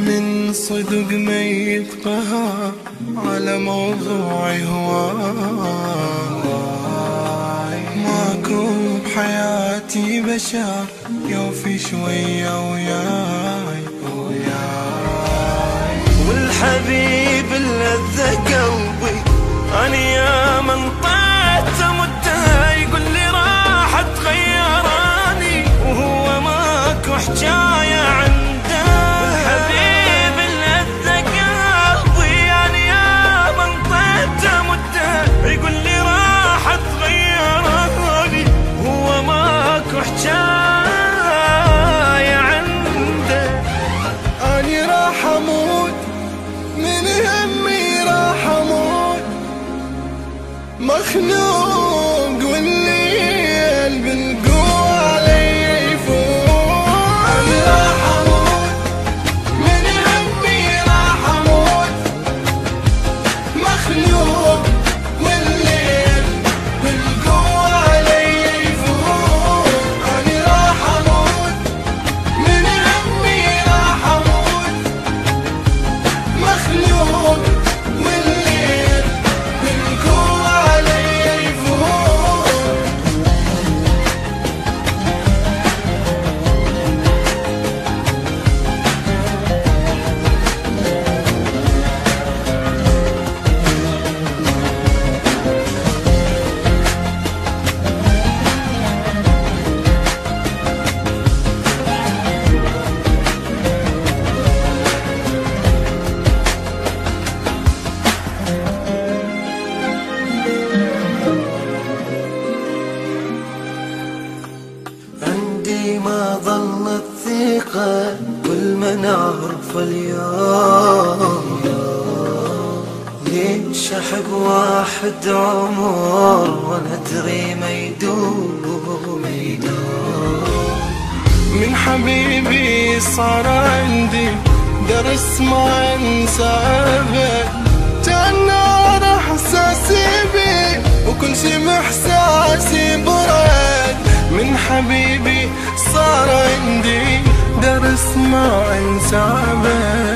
من صدق ما يقهر على موضوعي هواي، ماكو بحياتي بشر يوفي شوية وياي، والحبيب اللذة قلبي أنا يا من طعت مدة يقول لي راح تغيراني وهو ماكو حجاية عنده. والحبيب اللذة قلبي أنا يا من طعت مدة يقول لي راح تغيراني وهو ماكو حجاية عنده. أنا راح أموت من همي، راح أموت مخنوق والليل بالقوة علي يفوت. أنا راح أموت من همي، راح أموت مخنوق والليل بالقوة علي يفوت. أنا راح أموت من همي، راح أموت مخنوق والليل بالقوة علي يفوت. عندي ما ظلت ثقة كل ما نعرف اليوم، ليش أحب واحد عمر وندري ما يدوم. من حبيبي صار عندي درس ما انسى ابد، كان راح احساسي بي وكل شي باحساسي برد. من حبيبي صار عندي درس ما انسى ابد،